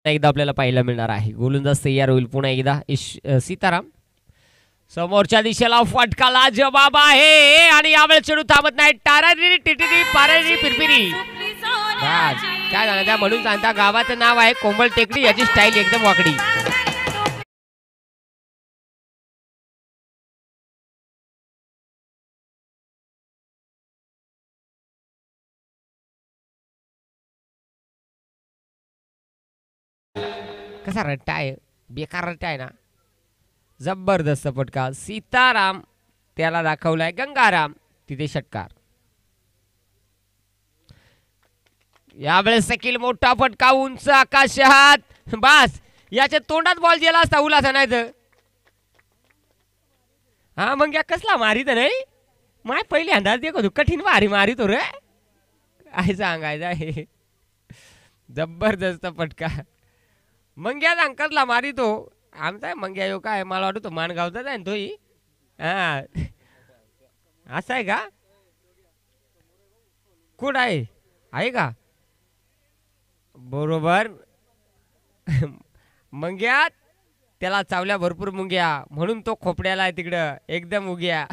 एकदा आपल्याला पाहायला मिळणार आहे. गोलंदाज तयार होईल पुन्हा एकदा सीताराम. समोरच्या दिशेला फटकाला जवाब आहे आणि यावेळेस चेंडू थांबत नाही. टारारी टिटिरी पारारी फिरफिरी. काय सांगता म्हणून सांगता गावाचं नाव आहे कोमल टेकडी. याची स्टाईल एकदम वाकडी. कसा रट्टा आहे, बेकार रट्टा आहे ना. जबरदस्त फटका. सीताराम त्याला दाखवलाय गंगाराम. तिथे षटकार. यावेळेस सकील मोठा फटका उंच आकाशात. बस याच्या तोंडात बॉल गेला असता उलासा नाही तर. हा मग या कसला मारित नाही. माय पहिले अंदाज देखो कठीण भारी मारितो रे. काय सांगायचं आहे. जबरदस्त फटका. मंग्याचा अंकलला मारितो. आमचा मंग्या यो काय मला वाटतो माणगावचाच आहे तोही. हा असं आहे का. कुठं आहे का बरोबर. मंग्या त्याला चावल्या भरपूर मुंग्या म्हणून तो खोपड्याला आहे तिकडं एकदम उग्या.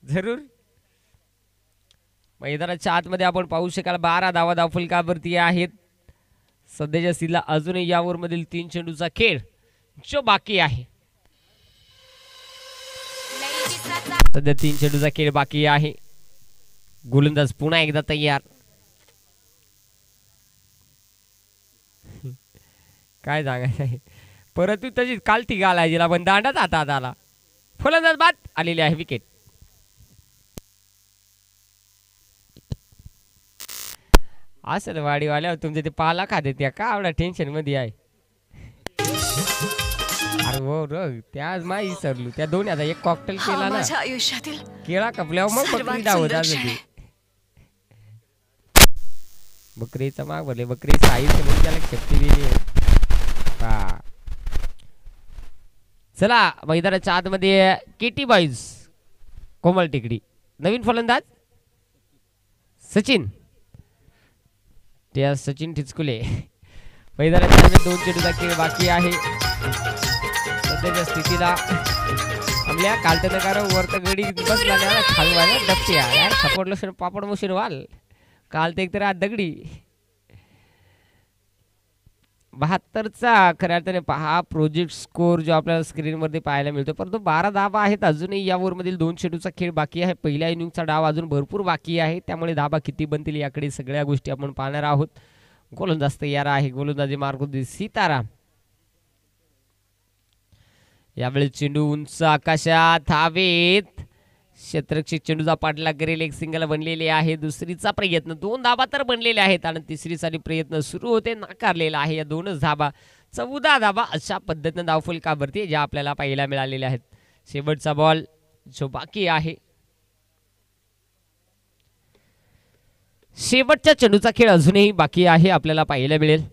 जरूर मैदानाच्या आतमध्ये आपण पाहू शकाल 12 धावा धावफलकावरती आहेत. सध्याच्या स्थितीला अजूनही यावर मधील 3 चेंडूचा खेळ जो बाकी आहे. सध्या 3 चेंडूचा खेळ बाकी आहे. गोलंदाज पुन्हा एकदा तयार. काय सांगायचं आहे. परत तशी काल ती गाल आहे जिला पण दांडाच हातात आला. फलंदाज बाद आलेली आहे विकेट. असेल वाडीवाल्या तुमचे ते पाला खाते त्या का आवडा टेन्शन मध्ये आहे. अरे हो र त्या माही विसरलो. त्या दोन आता एक कॉकटेल केला ना केळा कपल्यावर मग बकरी धावत होती. बकरीचा माग भरले बकरी साईज त्याला शक्ती दिली. चला मैदानाच्या आतमध्ये केटी बॉईज कोमल टेकडी. नवीन फलंदाज सचिन. त्या सचिन ठिचकुले. मैदानाच्या 2 चेंडूचा खेळ बाकी आहे. सध्याच्या स्थितीला आपल्या कालच्या नकार वरत गडी बसला खालवायला डबते यार सपोर्ट लक्षण पापड मशीन वाल काल ते एकतर दगडी 72चा खऱ्या अर्थाने पहा प्रोजेक्ट स्कोर जो आपल्याला स्क्रीनवरती पाहायला मिळतो. परंतु 12 धावा आहेत. अजूनही या ओव्हरमधील 2 चेंडूचा खेळ बाकी आहे. पहिल्या इनिंगचा डाव अजून भरपूर बाकी आहे. त्यामुळे धावा किती बनतील याकडे सगळ्या गोष्टी आपण पाहणार आहोत. गोलंदाज तयार आहे. गोलंदाजी मार्ग सीताराम. यावेळी चेंडू उंच आकाशात हवेत. क्षेत्ररक्षक चेंडूचा पाठलाग करेल. एक सिंगल बनलेले आहे. दुसरीचा प्रयत्न 2 धाबा तर बनलेले आहेत आणि तिसरीसाठी प्रयत्न सुरू होते नाकारलेला आहे. या 2च धाबा 14 धाबा अशा पद्धतीने धावफलकावरती ज्या आपल्याला पाहायला मिळालेल्या आहेत. शेवटचा बॉल जो बाकी आहे. शेवटच्या चेंडूचा खेळ अजूनही बाकी आहे आपल्याला पाहायला मिळेल.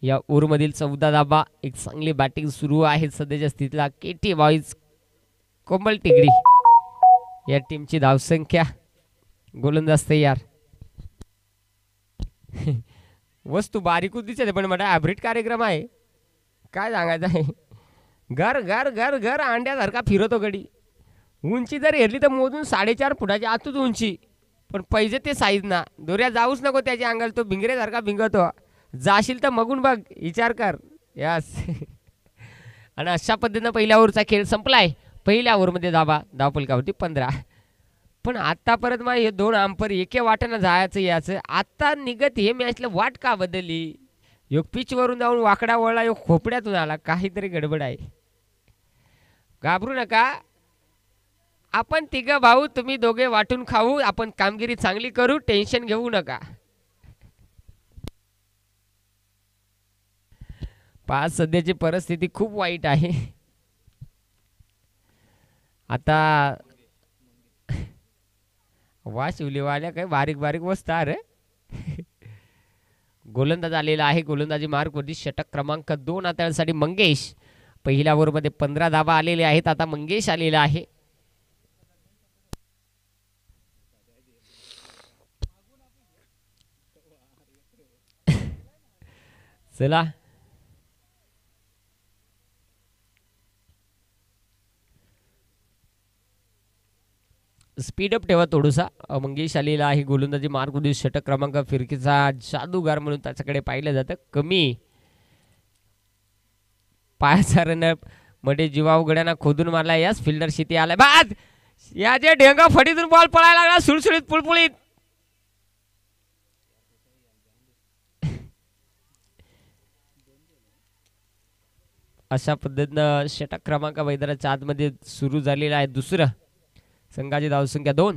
या ओव्हरमधील 14 धाबा. एक चांगली बॅटिंग सुरू आहे सध्याच्या स्थितीला. केटी बॉईज कोमल टेकडी या टीमची धावसंख्या. गोलंदाज तयार. वस्तू बारीकच दिसते पण मला ॲव्हरेज कार्यक्रम आहे. काय सांगायचं आहे. घर घर घर घर अंड्यासारखा फिरतो गडी. उंची जर हेरली तर मोजून 4.5 फुटाची आतूच उंची. पण पाहिजे ते साईज ना. दोऱ्या जाऊच नको त्याच्या अंगाला. तो भिंगऱ्यासारखा भिंगतो. जाशील तर मगून बघ विचार कर. यस. आणि अशा पद्धतीनं पहिल्या ओव्हरचा खेळ संपलाय. पहिल्या ओव्हरमध्ये धावफलकावरती 15. पण आता परत मग हे 2 अंपर एके वाटेनं जायचं याचं. आता निघत हे मॅचला वाट का बदलली. योग पिचवरून जाऊन वाकडा वळला. योग खोपड्यातून आला. काहीतरी गडबड आहे. घाबरू नका. आपण 3 भाऊ तुम्ही दोघे वाटून खाऊ. आपण कामगिरी चांगली करू. टेन्शन घेऊ नका. 5 सध्याची परिस्थिती खूप वाईट आहे. आता वा शिवलेवाल्या काही बारीक बारीक वस्तू रे. गोलंदाज आलेला आहे. गोलंदाजी मार्गवरती षटक क्रमांक 2 आता मंगेश. पहिल्या ओव्हरमध्ये 15 धावा आलेले आहेत. आता मंगेश आलेला आहे. चला स्पीडअप ठेवा थोडंसा. मंगेश आलेला आहे गोलंदाजी मार्ग षटक क्रमांक फिरकीचा जादूगार म्हणून त्याच्याकडे पाहिलं जातं. कमी पायाचा रनअप मध्ये जीवाव गड्यांना खोदून मारला. याच फिल्डर शिती आलाय बाद. याचे ढेंगा फटीतून बॉल पळायला लागला सुळसुळीत पुळपुळीत. अशा पद्धतीनं षटक क्रमांक मैदानाच्या आतमध्ये सुरू झालेला आहे. दुसरं संघाची धावसंख्या 2.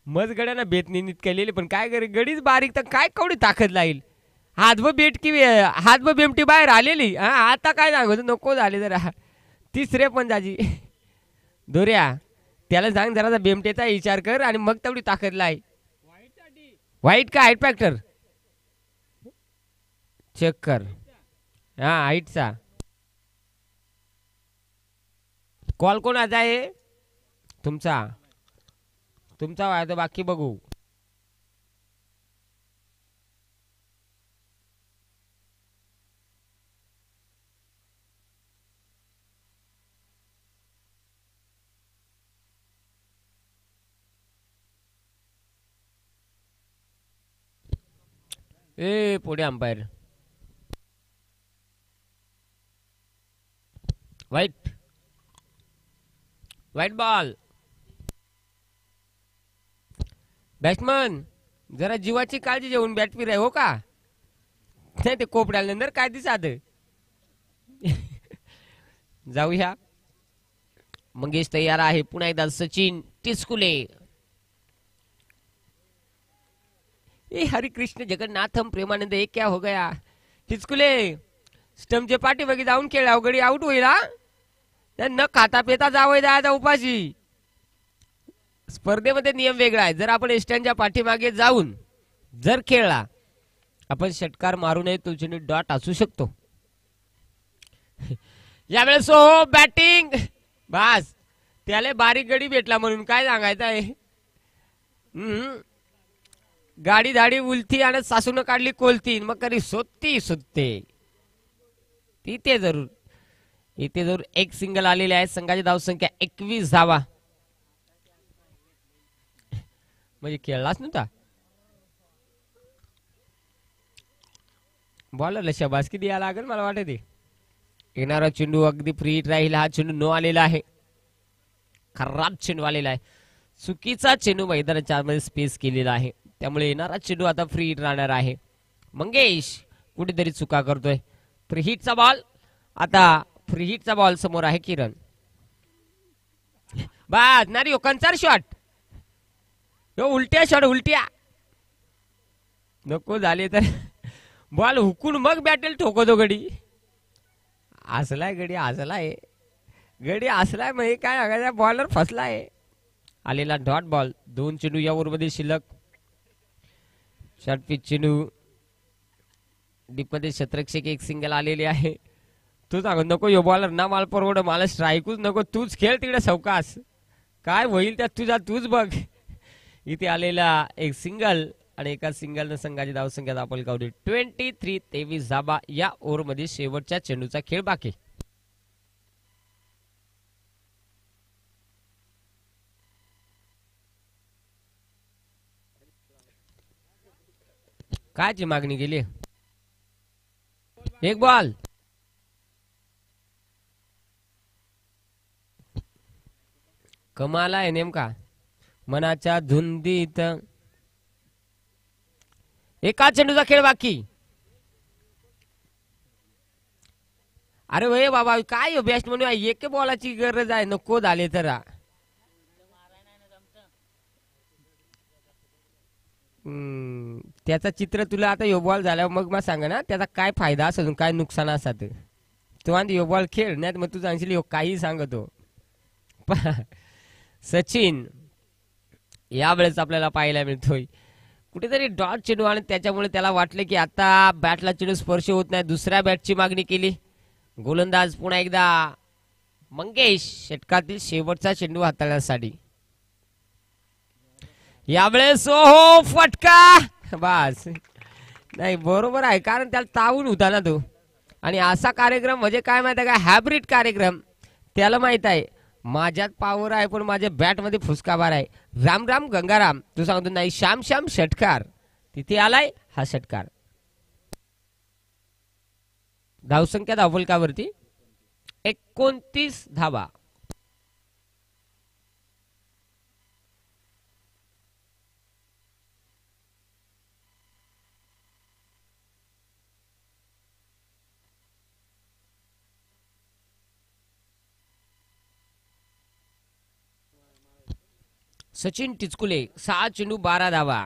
मज गड्यांना बेतनी नीट केलेली पण काय करे गडीच बारीक तर काय कवडी ताकद लागेल. हातभ बेटकी हातभ बेमटी बाहेर आलेली. हा आता काय सांगतो नको झाले जरा. तिसरे पण जाजी दोऱ्या त्याला सांग जरा बेमटेचा विचार कर आणि मग तेवढी ताकद लाय. वाईट का हाईट फॅक्टर चेक कर. हा हाईटचा कॉल कोण आता आहे तुमचा व्हायचं बाकी बघू. ए पुढे अंपायर वाईट बॉल. बॅट्समन जरा जीवाची काळजी घेऊन बॅट फिराय हो का. नाही ते कोपड्यानंतर काय दिसात. जाऊया. मंगेश तयार आहे. पुन्हा एकदा सचिन टिचकुले. ए हरे कृष्ण जगन्नाथम प्रेमानंद एक क्या हो गया. टिचकुले स्टंपचे पाठी बघी जाऊन खेळ अवघडी आउट होईल. हा न खाता पेता जावं जायचा उपाशी. स्पर्धेमध्ये नियम वेगळा आहे. जर आपण स्टँडच्या पाठीमागे जाऊन जर खेळला आपण षटकार मारू नये तो चेंडू डॉट असू शकतो. यावेळेस हो बॅटिंग बस त्याला बारीक गडी भेटला म्हणून काय सांगायचं आहे. गाडी धाडी उलथी आणि सासून काढली कोलती मग कधी सोदती सुटते. इथे जरूर एक सिंगल आलेले आहे. संघाची धावसंख्या 21 धावा. म्हणजे खेळलाच नव्हता. बॉलरला शाबासकी द्यायला लागेल मला वाटते. येणारा चेंडू अगदी फ्री हिट राहील. हा चेंडू नो आलेला आहे. खराब चेंडू आलेला आहे. चुकीचा चेंडू मैदानाच्या आतमध्ये स्पेस केलेला आहे. त्यामुळे येणारा चेंडू आता फ्री हिट राहणार आहे. मंगेश कुठेतरी चुका करतोय. फ्री हिटचा बॉल. आता फ्री हिटचा बॉल समोर आहे किरण. बस नारी कंचार शॉट. उलट्या शॉट उलट्या नको झाले तर बॉल हुकून मग बॅटल ठोकतो गडी. असलाय गडी असलाय मग काय सांगायचं बॉलर फसलाय. आलेला डॉट बॉल. 2 चेंडू या ओव्हरमध्ये शिल्लक. शॉर्ट पिच चेंडू डीपमध्ये क्षेत्ररक्षक एक सिंगल आलेले आहे. तू सांग नको यो बॉलर ना माल परवड मला स्ट्राईकच नको. तूच खेळ तिकडे सावकाश काय होईल त्यात तूच बघ. इथे आलेला एक सिंगल आणि एका सिंगलनं संघाची धावसंख्या दाखल कावली 23 धाबा. या ओव्हरमध्ये शेवटच्या चेंडूचा खेळ बाकी. कायची मागणी केली. एक बॉल. कमाल आहे नेमका. मनाच्या धुंदीत एका चेंडूचा खेळ बाकी. अरे वय बाबा काय बेस्ट म्हणून एक बॉलाची गरज आहे. नको झाले तर त्याचा चित्र तुला आता यो बॉल झाल्यावर मग मला सांगा ना त्याचा काय फायदा असेल काय नुकसान असत. तू आणि यो बॉल खेळ नाही मग तू सांगशील यो काही सांगतो. सचिन यावेळेस आपल्याला पाहायला मिळतोय कुठेतरी डॉट चेंडू आणि त्याच्यामुळे त्याला वाटलं की आता बॅटला चेंडू स्पर्श होत नाही. दुसऱ्या बॅटची मागणी केली गोलंदाज पुन्हा एकदा मंगेश षटकातील शेवटचा चेंडू हाताळण्यासाठी. यावेळेस ओहो फटका. बस नाही बरोबर आहे कारण त्याला तावून होता ना तो. आणि असा कार्यक्रम म्हणजे काय माहिती आहे का हायब्रिड कार्यक्रम. त्याला माहित आहे माझ्यात पावर आहे पण माझ्या बॅट मध्ये फुसकाबार आहे. राम राम गंगाराम तू सांगतो नाही श्याम श्याम षटकार तिथे आलाय हा षटकार. धावसंख्या धावफलकावरती 29 धावा. सचिन टिचकुले 6 चेंडू 12 धावा.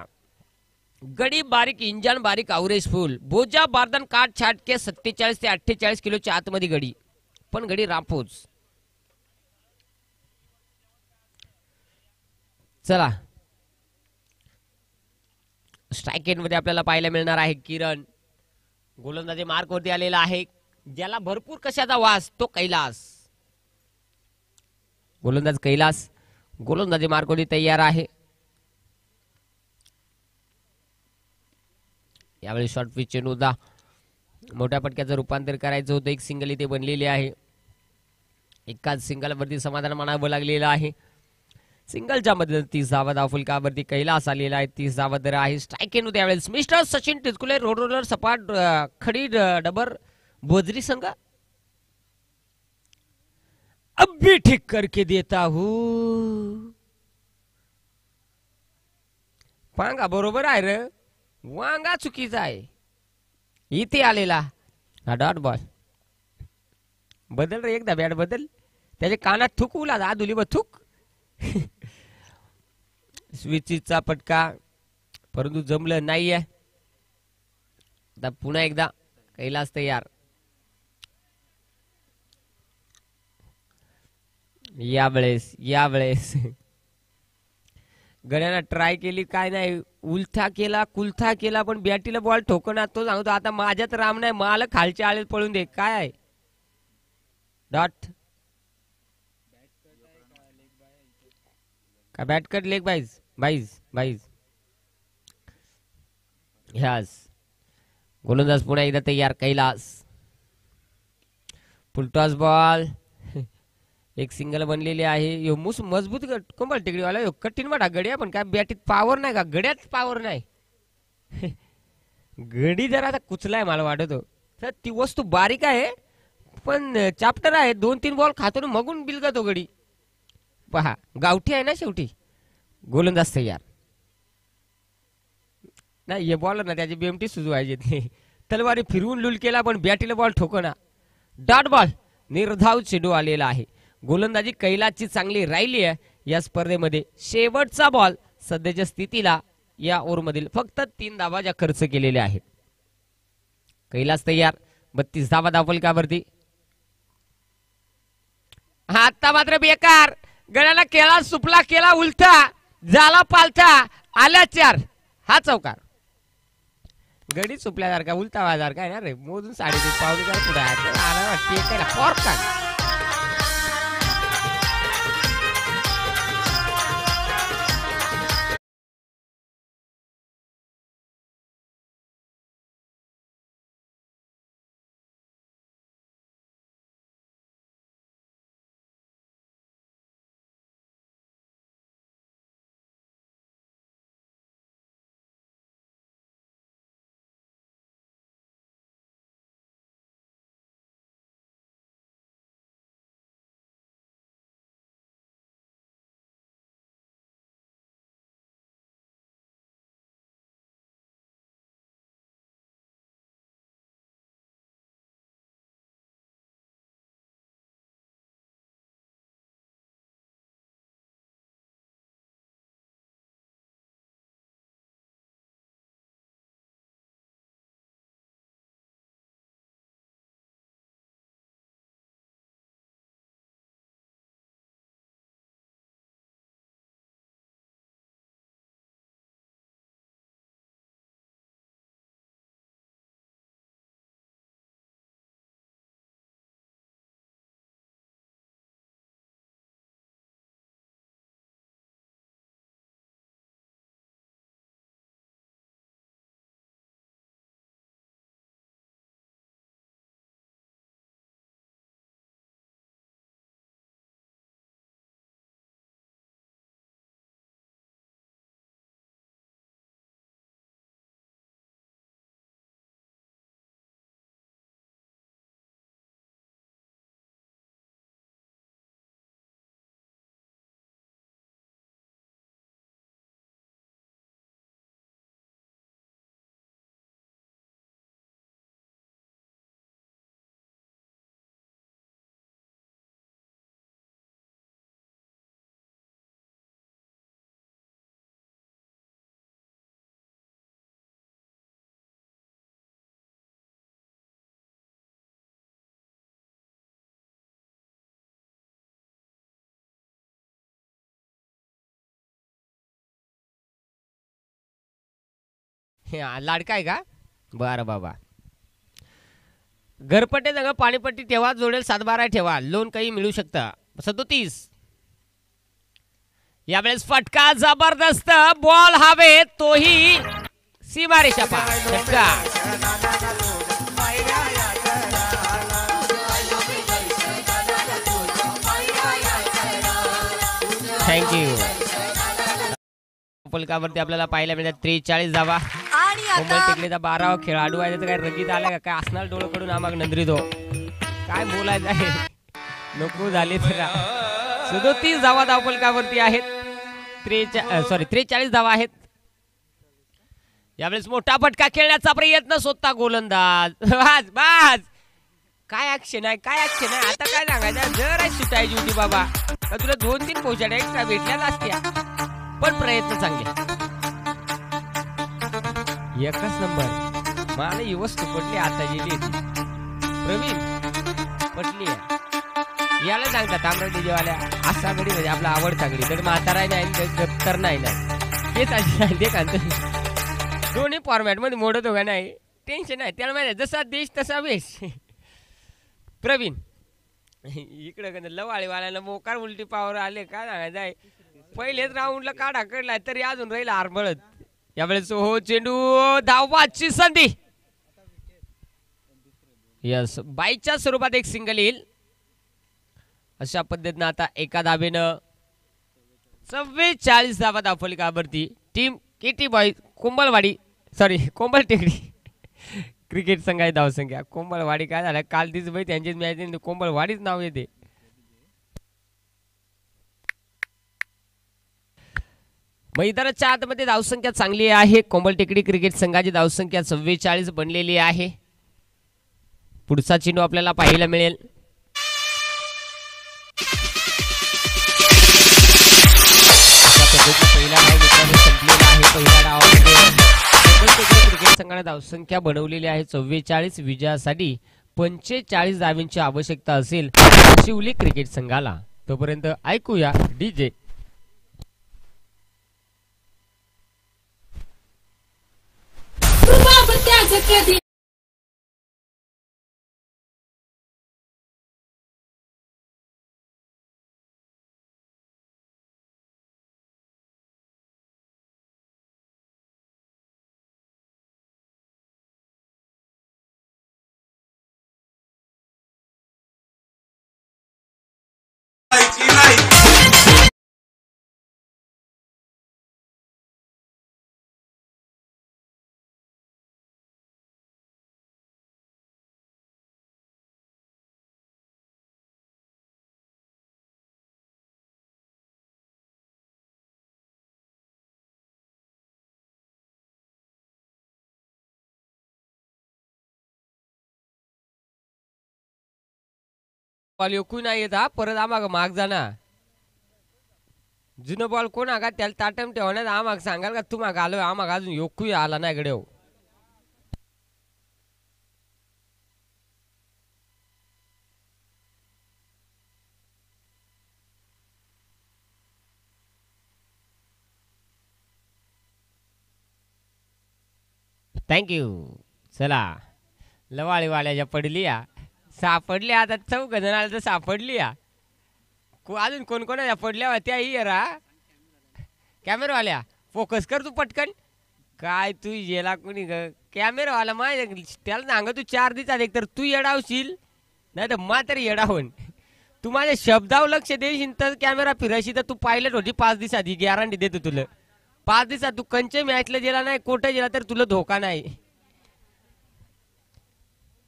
गडी बारीक इंजन बारीक अवरेज फुल बोजा बारदान काट छाट के 47 ते 48 किलोच्या आतमध्ये गडी पण गडी रापोच. चला स्ट्राईक एंड मध्ये आपल्याला पाहायला मिळणार आहे किरण. गोलंदाजी मार्क वरती आलेला आहे ज्याला भरपूर कशाचा वास तो कैलास. गोलंदाज कैलास गोलंदाजी मार्क वरती तयार आहे. यावेळी शॉर्ट पिच चेंडू होता मोठ्या पटक्याचं रूपांतर करायचं होतं. एक सिंगल इथे बनलेली आहे. एकाच सिंगल वरती समाधान मानावं लागलेलं आहे. सिंगलच्या मध्ये 30 धावा धावफलकावरती कैलास आलेला आहे. 30 धावा दर आहे. स्ट्राईक एंड त्यावेळेस mister Sachin Tichkule road roller सपाट खडी डबर बोजरी संघ अब भी ठीक करके देता हूं. पांगा बरोबर आहे रे वांगा चुकीचा आहे. इथे आलेला हा डॉट बॉल बदल रे एकदा बॅट बदल. त्याच्या कानात थुक उला आदुली ब थुक. स्विचचा पटका परंतु जमलं नाहीये. आता पुन्हा एकदा कैलास तयार. यावेळेस गड्यानं ट्राय केली काय नाही उलथा केला कुलथा केला पण बॅटीला बॉल ठोकणार. तो सांगतो आता माझ्यात राम नाही मला खालच्या आळेत पळून दे. काय आहे डॉट का बॅट कट लेग बाईज. ह्यास गोलंदाज पुन्हा एकदा तयार कैलास. फुलटॉस बॉल एक सिंगल बनलेली आहे. मजबूत कंबळ टेकडीवाला कठीण वाटा गड्या पण काय बॅटीत पावर नाही का गड्यात पावर नाही. गडी जरा आता कुचलाय मला वाटतो. तर ती वस्तू बारीक आहे पण चॅप्टर आहे. 2-3 बॉल खातो मगून बिलगा तो गडी. पहा गावठी आहे ना शेवटी. गोलंदाज तयार नाही हे बॉलर ना त्याची बेमटी सुजवायची नाही. तलवारी फिरवून लूल केला पण बॅटीला बॉल ठोकना. डॉट बॉल निर्धाव चेंडू आलेला आहे. गोलंदाजी कैलासची चांगली राहिली आहे या स्पर्धेमध्ये. शेवटचा बॉल सध्याच्या स्थितीला या ओव्हरमधील फक्त 3 धावा ज्या खर्च केलेल्या आहेत. कैलास तयार 32 धावा धावफलकावरती. आता मात्र बेकार गळ्याला केला सुपला केला उलटा झाला पालथा आल्या 4 हा चौकार. गडी सुपल्यासारखा उलटा वाजारखा आहे ना रे मोजून 3.5 पावणे पुढे आला वाटते. लाडका आहे का? बरं बाबा. घरपट्टे जग पाणीपट्टी ठेवा, जोडेल 7-12 ठेवा, लोन काही मिळू शकतं. 37. यावेळेस फटका जबरदस्त, बॉल हवे तोही सीमारेषा पार. फटका. थँक्यू. फलकावरती आपल्याला पाहायला मिळतात 43 धावा. कोमल टेकडीचा 12वा खेळाडू आहे. काय रगीत आला का काय असणार डोळकडून आम्हाला नंद्री तो काय बोलायचं आहे नको झाले तर. 37 धावा धावफलकावरती आहेत. 43 धावा आहेत. यावेळेस मोठा फटका खेळण्याचा प्रयत्न स्वतः गोलंदाज. बस बस. काय ऍक्शन आहे, काय ऍक्शन आहे. आता काय सांगायचं, जर सुटायची होती बाबा तर तुला 2-3 पोषण एक्स्ट्रा भेटल्याच असत्या. पण प्रयत्न चांगले. एकच नंबर. मला ही वस्तू पटली आता गेली प्रवीण पटली. याला सांगतात तांबडीवाल्या असा गडी म्हणजे आपला आवडता गडी. तर म्हातारा नाही तर नाही नाही दोन्ही फॉर्मॅट मध्ये मोडत हो का नाही टेन्शन नाही. त्याला माहिती जसा देश तसा वेश. प्रवीण इकडे लवाळीवाल्याला मोकार उलटी पावर आले काय सांगायचं आहे. पहिलेच राऊंडला काढा कडलाय तरी अजून राहील आरबळत. यावेळेस हो चेंडू धावबाची संधी. यस बाईच्या स्वरूपात एक सिंगल येईल. अशा पद्धतीनं आता एका धावेनं 44 धावा धावफलकावरती टीम केटी बॉय कोंबलवाडी कोंबल टेकडी क्रिकेट संघाची धावसंख्या. कोंबलवाडी काय झालं काल तीच बाई त्यांचीच मॅच कोंबलवाडीच नाव येते. मैदानाच्या आतमध्ये धावसंख्या चांगली आहे. कोंबल टेकडी क्रिकेट संघाची धावसंख्या 44 बनलेली आहे. पुढचा चेंडू आपल्याला पाहायला मिळेल. पहिला डाव संपलेला आहे. पहिल्या डावामध्ये कोंबल टेकडी क्रिकेट संघाने धावसंख्या बनवलेली आहे 44. विजयासाठी 45 धावांची आवश्यकता असेल शिवली क्रिकेट संघाला. तोपर्यंत ऐकूया डीजे. बॉल योकू नाही येत. परत आम्हाला माग जाणार जुनं बॉल कोण का त्याला ताटम ठेवण्यात आम्हाला सांगाल का तुम्हाला आलो आम्हाला अजून योकू आला नाही गडे. थँक्यू. चला लवाळीवाल्याच्या पडली या सापडली. आता 4 जणाला तर सापडली या. अजून कोण कोणाच्या पडल्या होत्या ही रा कॅमेरावाल्या फोकस कर तू पटकन. काय तू येला कोणी कॅमेरावाला माय त्याला सांग तू 4 दिवसात एक तर तू येडावशील नाही तर मात्र येडावून. तू माझ्या शब्दावर लक्ष देशील तर कॅमेरा फिरायशी तर तू पायलट होती 5 दिवसात. ही गॅरंटी देतो तुला. 5 दिवसात तू कंच मॅचला गेला नाही कोठे गेला तर तुला धोका नाही.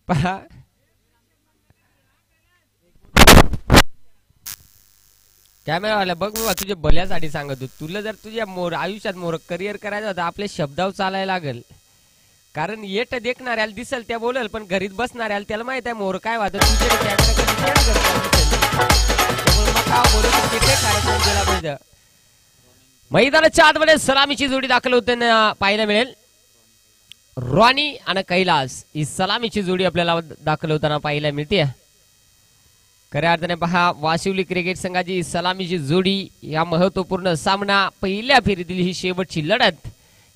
पहा कॅमेरावाला बघ बाबा तुझ्या भल्यासाठी सांगतो. तुला जर तुझ्या आयुष्यात करिअर करायचं होतं आपल्या शब्दावर चालायला लागेल. कारण येट देखणाऱ्याला दिसल त्या बोलल पण घरीत बसणाऱ्याला त्याला माहित आहे मोर काय वाटत. मैदानाच्या आतमध्ये सलामीची जोडी दाखल होताना पाहायला मिळेल. रॉनी आणि कैलास ही सलामीची जोडी आपल्याला दाखल होताना पाहायला मिळते. खऱ्या अर्थाने पहा वाशिवली क्रिकेट संघाची सलामीची जोडी. या महत्वपूर्ण सामना पहिल्या फेरीतील ही शेवटची लढत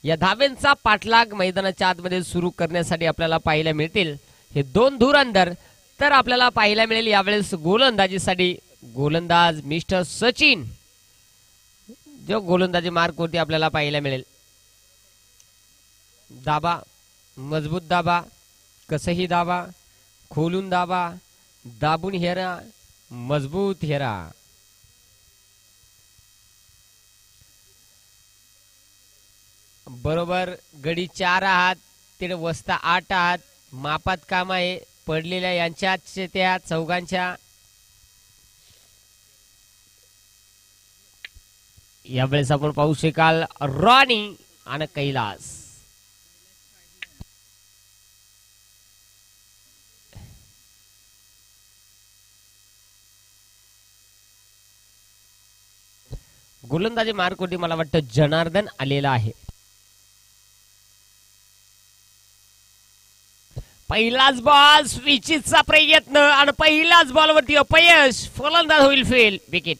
या धाब्यांचा पाठलाग मैदानाच्या आतमध्ये सुरू करण्यासाठी आपल्याला पाहायला मिळतील हे 2 धुरंधर. तर आपल्याला पाहायला मिळेल यावेळेस गोलंदाजीसाठी गोलंदाज मिस्टर सचिन, जो गोलंदाजी मार्कवरती आपल्याला पाहायला मिळेल. दाबा, मजबूत दाबा, कसंही दाबा, खोलून दाबा, दाबून हेरा, मजबूत हेरा. बरोबर गडी 4 आहात, तिथे वस्ता 8 आहात. मापात काम आहे पडलेल्या यांच्याच त्या चौघांच्या. यावेळेस आपण पाहू शकाल रॉनी आणि कैलास. गोलंदाजी मार्कवरती मला वाटतं जनार्दन आलेला आहे. पहिलाच बॉल, स्विचिचा प्रयत्न आणि पहिल्याच बॉलवरती अपयश. फलंदाज होईल फेल, विकेट.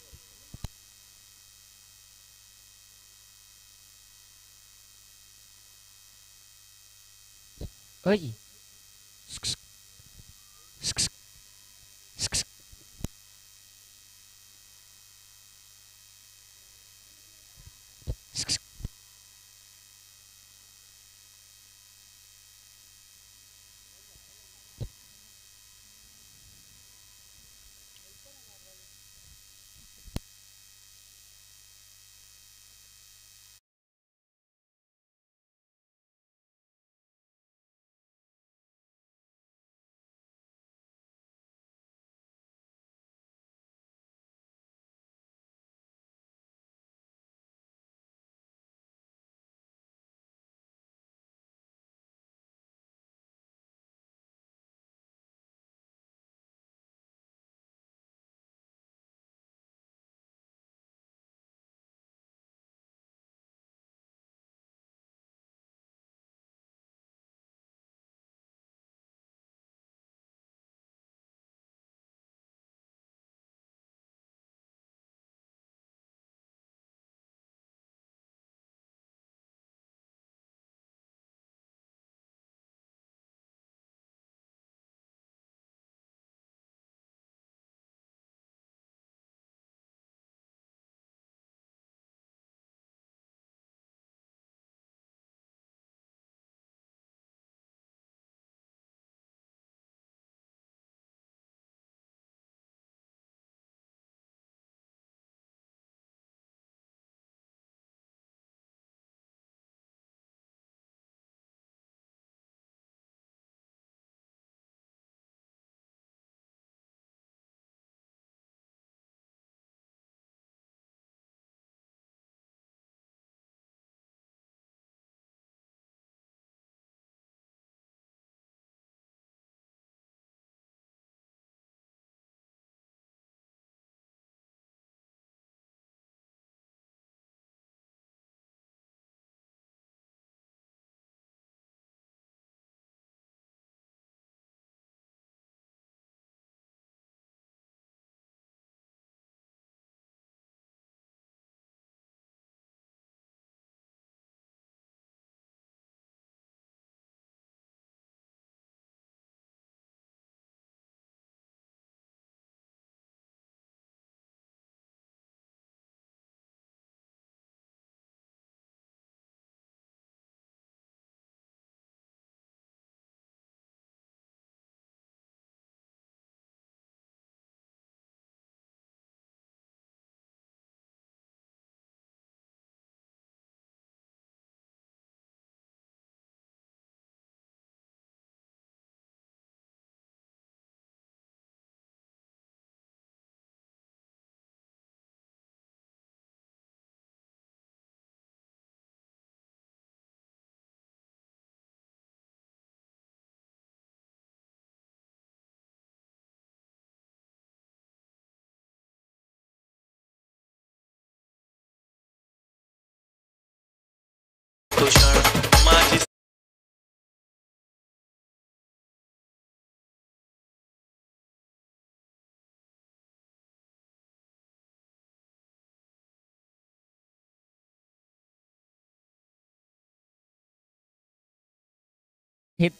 हित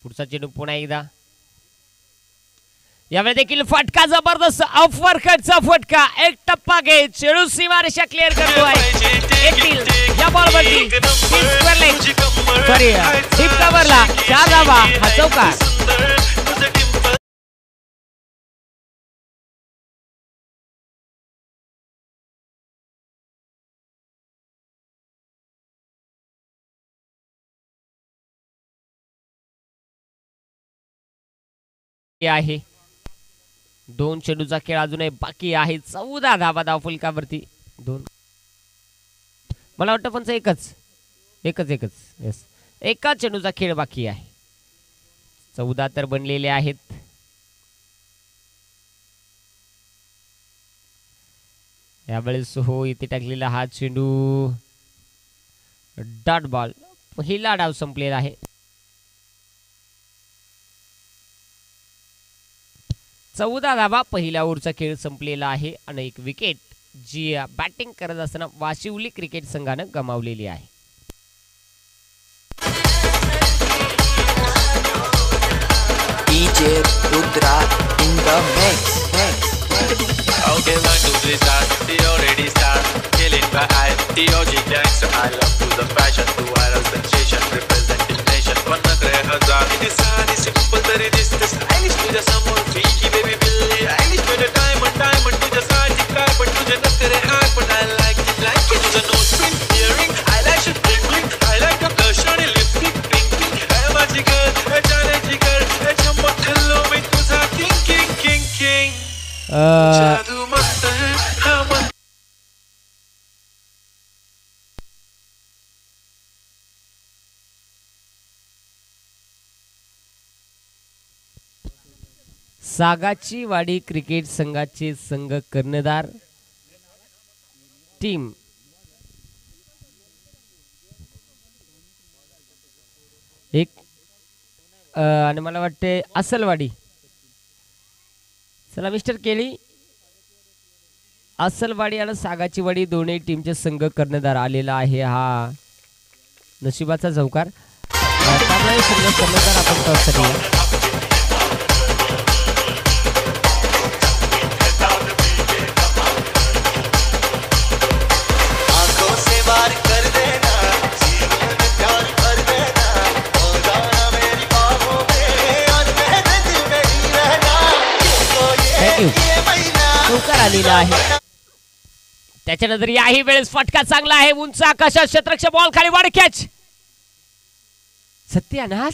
पुढचा चेंडू पुन्हा एकदा यावेळी देखील फटका जबरदस्त अफवरकटचा फटका एक टप्पा घे चेंडू सीमारेषा क्लिअर करतो आहे या बॉलवरती सॉरी डीप कव्हरला 4 धावा हा चौकार आहे 2 चेंडूचा खेळ अजूनही बाकी आहे 14 धावा धाव फलकावरती 2 मला वाटतं पण एकच येस एका चेंडूचा खेळ बाकी आहे 14 तर बनलेले आहेत यावेळेस हो इथे टाकलेला हा चेंडू डॉट बॉल पहिला डाव संपलेला आहे 14 धावा पहिल्या ओव्हरचा खेळ संपलेला आहे आणि एक विकेट जी बॅटिंग करत असताना वाशिवली क्रिकेट संघाने गमावलेली आहे DJ Rudra in the mix. Okay, 1, 2, 3, start. The already start. Killing by eye. The OG gangster. I love to the fashion. To viral sensation. Representing nation. Wanna create a job. It is sunny, simple, tari this. Stylish to the summer. Freaky baby Billy. Stylish to the diamond. To the side. Carbon to the nakare heart. But I like it. To the nose spin. Earring. Eyelash. Bling. I like the blush on the lipstick. Pink. I'm a jigger. A jale jigger. A jumbo hello. Me to the king. जादू मस्त है सागाची वाडी cricket संघाचे संघ कर्णधार team एक आणि मला वाटते असलवाडी चला मिस्टर केली असलवाडी आणि सागाची वाडी दोन्ही टीमचे संघ कर्णधार आलेला आहे हा नशिबाचा चौकार त्यामुळे संघ कर्णधार आपण टॉससाठी चौकार आलेला आहे त्याच्यानंतर याही वेळेस फटका चांगला आहे उंच आकाशात शतरक्ष बॉल खाली वाढ कॅच सत्यानाश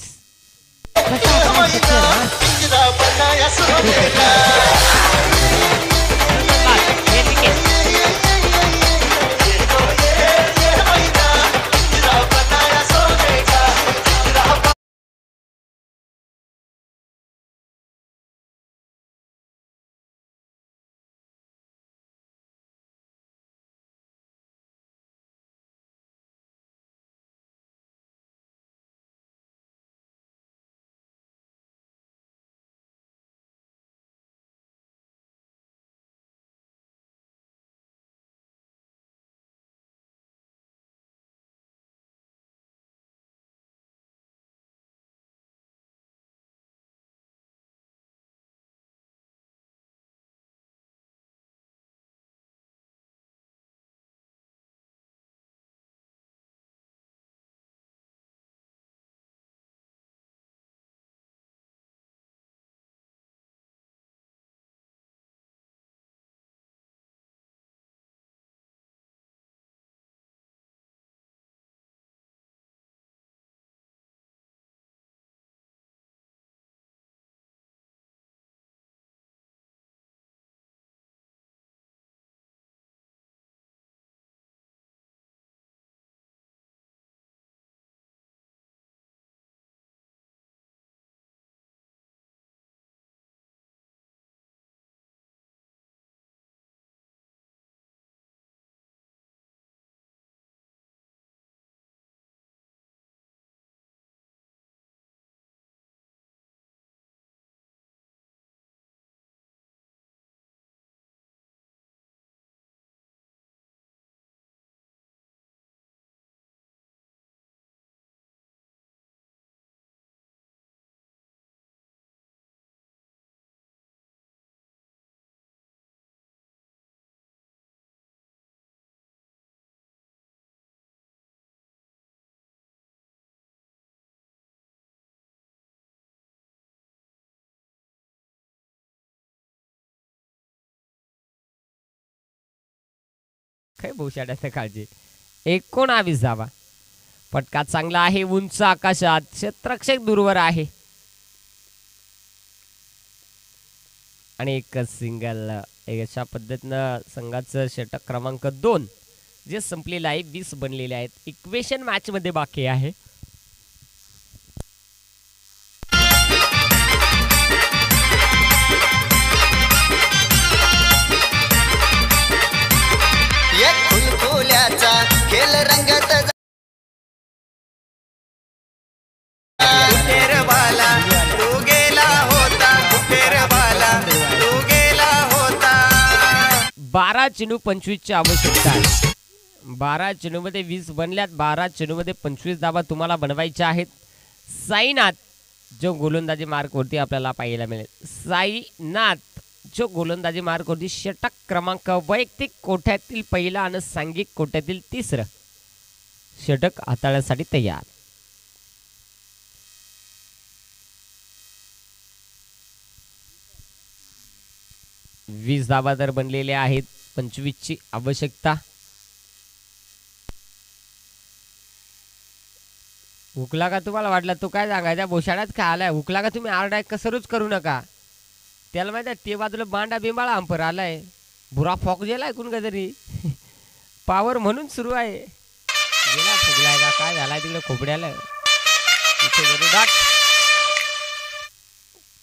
काय भोशाड्याचं काळजी. 19 धावा. फटका चांगला आहे, उंच आकाशात, क्षेत्ररक्षक दूरवर आहे आणि एक सिंगल. अशा पद्धतीनं संघाचं षटक क्रमांक 2 जे संपलेलं आहे. 20 बनलेले आहेत. इक्वेशन मॅच मध्ये बाकी आहे. एक फुलफुल्याचा खेळ रंगत कुठे रे बाला तू गेला होता, कुठे रे बाला तू गेला होता. 12 चेंडू 25 ची आवश्यकता आहे. 12 चेंडू मध्ये 20 बनल्यात. 12 चेंडू मध्ये 25 धावा तुम्हाला बनवायच्या आहेत. साईनाथ जो गोलंदाजी मार्कवरती आपल्याला पाहायला मिळेल. साईनाथ जो गोलंदाजी मार्कवरती षटक क्रमांक वैयक्तिक कोट्यातील पहिला आणि सांघिक कोट्यातील तिसरं षटक हाताळण्यासाठी तयार. वीस धावा तर बनलेले आहेत. 25 ची आवश्यकता. हुकला का तुम्हाला वाटलं तो काय सांगायचा भोशाड्यात काय आलाय. हुकला का तुम्ही आरडाय कसरूच करू नका. त्याला माहिती आहे ते बाजूला बांडा बिंबाळा अंपर आलाय. बुरा फॉक गेला ऐकून का तरी पावर म्हणून सुरू आहे. गेला फुगलाय का काय झालाय तिकडे खोपड्याला.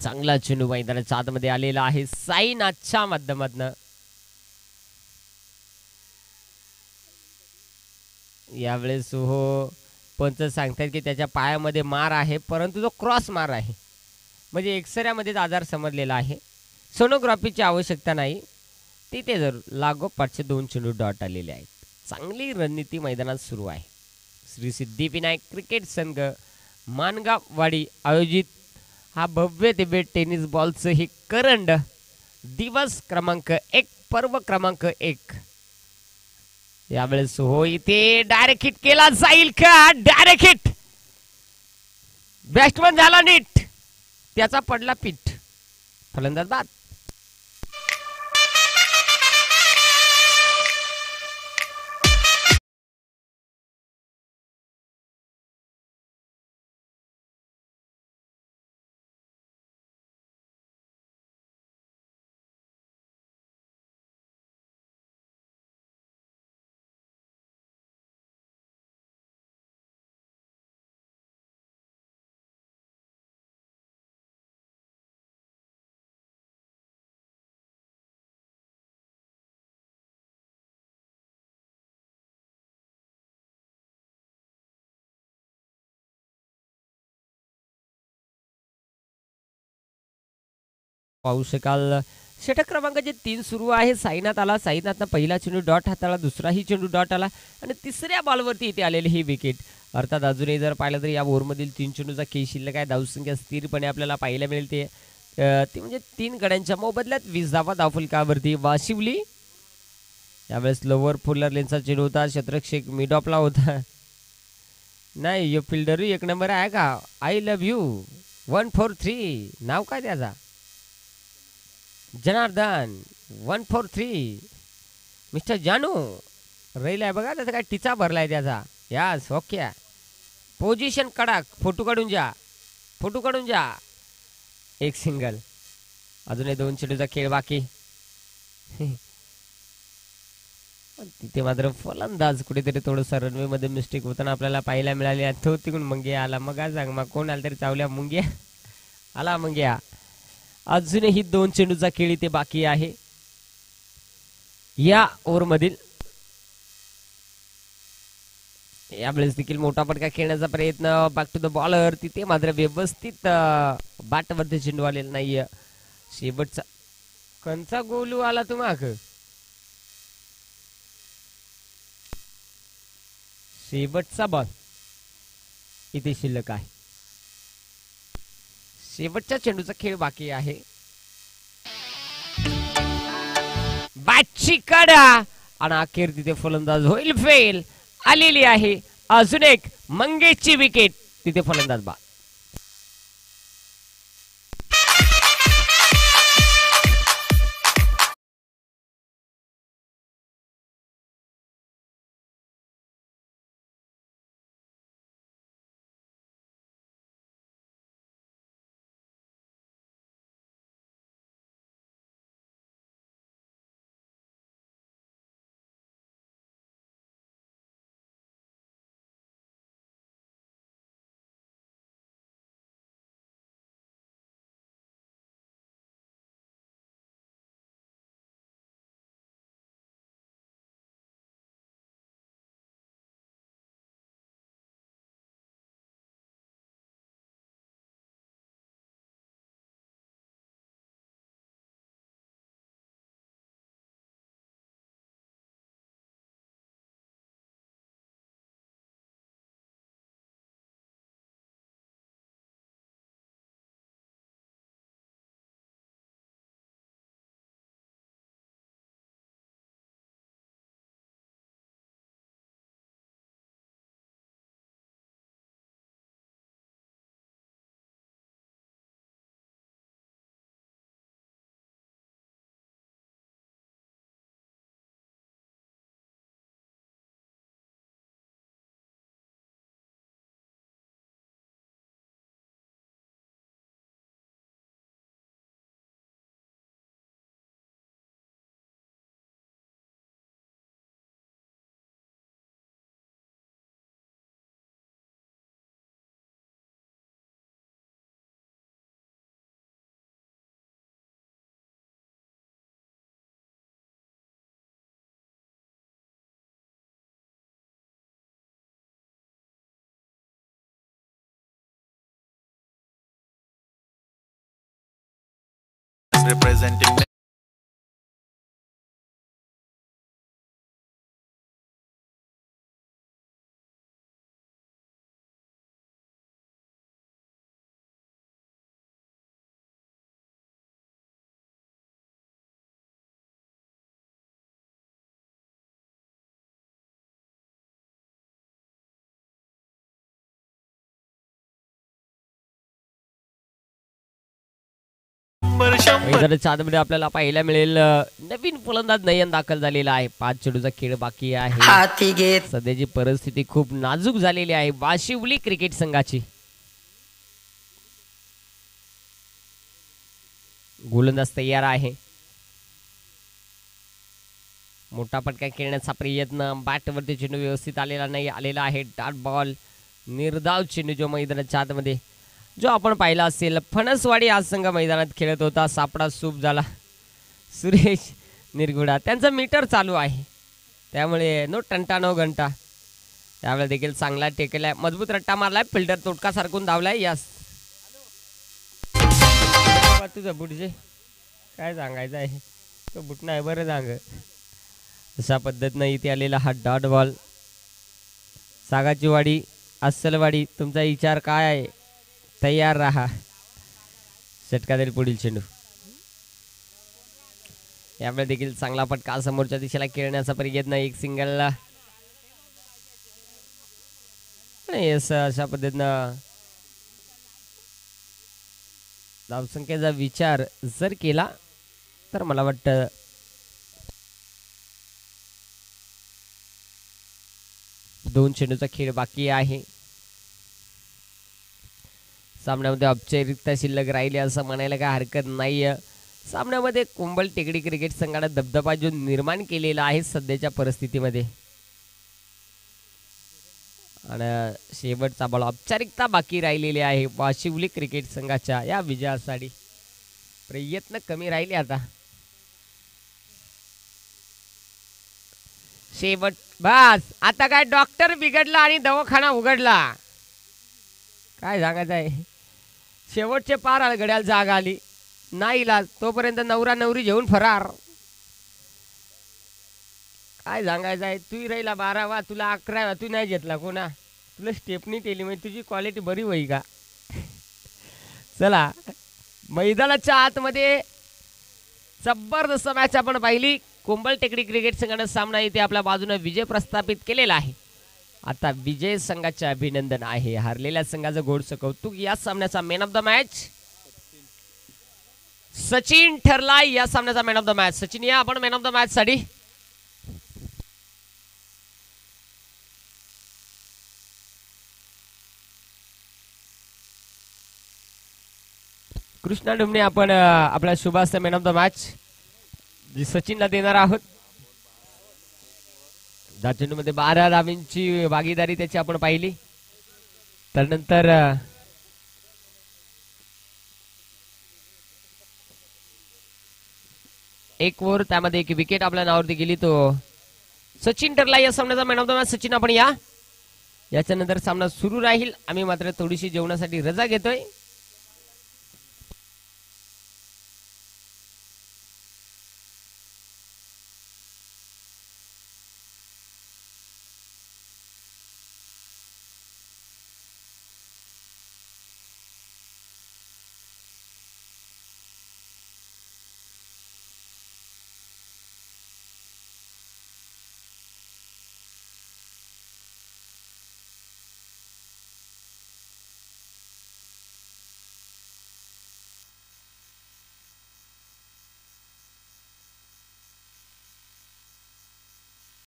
चांगला चेंडू मैदानाच्या आतमध्ये आलेला आहे साईनाथच्या माध्यमातून. यावेळेस हो पंच सांगतात की त्याच्या पायामध्ये मार आहे, परंतु तो क्रॉस मार आहे, म्हणजे एक्सऱ्यामध्येच आजार समजलेला आहे. सोनोग्राफीची आवश्यकता नाही. तिथे जर लागोपाठचे 2 चेंडू डॉट आलेले आहेत. चांगली रणनीती मैदानात सुरू आहे. श्री सिद्धिविनायक क्रिकेट संघ मानगाववाडी आयोजित हा भव्य दिव्य टेनिस बॉलचं हे करंड दिवस क्रमांक 1 पर्व क्रमांक 1. यावेळेस हो इथे डायरेक्ट हिट केला जाईल का. Direct hit. बॅट्समन झाला नीट, त्याचा पडला पीठ. फलंदाज बाद. पाहू शकाल षटक क्रमांकाचे 3 सुरू आहे. साईनाथ आला. साईनाथनं पहिला चेंडू डॉट हाताळला, दुसराही चेंडू डॉट आला आणि तिसऱ्या बॉलवरती इथे आलेली ही विकेट. अर्थात अजूनही जर पाहिलं तर या ओव्हरमधील 3 चेंडूचा खेळ शिल्लक आहे. धावसंख्या स्थिरपणे आपल्याला पाहायला मिळते. ती म्हणजे 3 गड्यांच्या मोबदल्यात 20 धावा धावफलकावरती वाशिवली. यावेळेस लोअर फुलर लेनचा चेंडू होता. क्षेत्ररक्षक मिड ऑफला होता. नाही यो फिल्डर 1 नंबर आहे का. आय लव्ह यू 143 नाव काय त्याचा. जनार्दन 143 मिस्टर जानू राहिलाय बघा. त्याचा काय टिचा भरलाय त्याचा. यास ओके. पोझिशन कडक. फोटो काढून जा, फोटो काढून जा. एक सिंगल. अजूनही 2 चेंडूचा खेळ बाकी. तिथे मात्र फलंदाज कुठेतरी थोडंसं रनवे मध्ये मिस्टेक होताना आपल्याला पाहायला मिळाली. तो तिकडून मंग्या आला. मग सांग मग कोण आला तरी चावल्या. मुंग्या आला. मंग्या. अजूनही 2 चेंडूचा खेळ इथे बाकी आहे या ओव्हर मधील. यावेळेस देखील मोठा फटका खेळण्याचा प्रयत्न. Back to the bowler. तिथे मात्र व्यवस्थित बॅटवरती चेंडू आलेला नाहीये. शेवटचा कंचा गोलू आला तुम्हाला. शेवटचा बॉल इथे शिल्लक आहे. शेवटच्या चेंडूचा खेळ बाकी आहे. बॅटची कडा आणि अखेर तिथे फलंदाज होईल फेल आलेली आहे. अजून एक मंगेशची विकेट. तिथे फलंदाज बाद. representing. मैदानाच्या आतमध्ये आपल्याला पाहायला मिळेल नवीन फलंदाज नयन दाखल झालेला आहे. 5 चेंडूचा खेळ बाकी आहे. हाती घेत सध्याची परिस्थिती खूप नाजूक झालेली आहे वाशिवली क्रिकेट संघाची. गोलंदाज तयार आहे. मोठा फटका खेळण्याचा प्रयत्न, बॅटवरती चेंडू व्यवस्थित आलेला नाही, आलेला आहे डॉट बॉल. निर्धाव चेंडू जो मैदानाच्या आतमध्ये जो आपण पाहिला असेल. फणसवाडी आज संघ मैदानात खेळत होता. सापडा सूप झाला. सुरेश निरगुडा त्यांचा मीटर चालू आहे, त्यामुळे नो टंटा नो घंटा. त्यावेळेला देखील चांगला टेकलाय, मजबूत रट्टा मारलाय, फिल्डर तोटका सारखून धावलाय. यस तुझं बुटजे काय सांगायचं आहे, तो बुट नाही बरं सांग. अशा पद्धतीनं इथे आलेला हा डॉट बॉल. सागाची वाडी अस्सलवाडी तुमचा विचार काय आहे, तयार रहा. षटका देईल पुढील चेंडू. यावेळी देखील चांगला फटका समोरच्या दिशेला खेळण्याचा प्रयत्न, एक सिंगलला. अशा पद्धतीनं धावसंख्येचा विचार जर केला तर मला वाटतं दोन चेंडूचा खेळ बाकी आहे. सामन्यामध्ये औपचारिकता शिल्लक राहिली असं म्हणायला काय हरकत नाहीये. सामन्यामध्ये कुंबल टेकडी क्रिकेट संघाने दबदबा जो निर्माण केलेला आहे सध्याच्या परिस्थितीमध्ये. आणि शेवटचा बॉल औपचारिकता बाकी राहिलेली आहे वाशिवली क्रिकेट संघाच्या या विजयासाठी. प्रयत्न कमी राहिले आता. शेवट बस आता काय डॉक्टर बिघडला आणि दवाखाना उघडला, काय सांगायचं आहे. शेवटचे पार घड्याला जाग आली नाही इलाज, तोपर्यंत नवरा नवरी घेऊन फरार. काय सांगायचं आहे. तू राहिला 12वा, तुला 11वा, तू नाही घेतला कोणा, तुला स्टेपनी केली म्हणजे तुझी क्वालिटी बरी होई का. चला मैदानाच्या आतमध्ये जबरदस्त मॅच आपण पाहिली. कुंबल टेकडी क्रिकेट संघाने सामना इथे आपल्या बाजूने विजय प्रस्थापित केलेला आहे. आता विजय संघाचे अभिनंदन आहे, हारलेल्या संघाचं गोडसं कौतुक. या सामन्याचा man of the match Sachin ठरला. या सामन्याचा man of the match Sachin. या आपण मॅन ऑफ द मॅच साठी कृष्णा डुमणे आपण आपल्या शुभास्ते मॅन ऑफ द मॅच जी सचिनला देणार आहोत. ज्या चेंडूमध्ये 12 धावांची भागीदारी त्याची आपण पाहिली. त्यानंतर एक ओव्हर त्यामध्ये एक विकेट आपल्या नावावरती गेली, तो सचिन ठरला या सामन्याचा man of the match. Sachin आपण या. याच्यानंतर सामना सुरू राहील. आम्ही मात्र थोडीशी जेवणासाठी रजा घेतोय.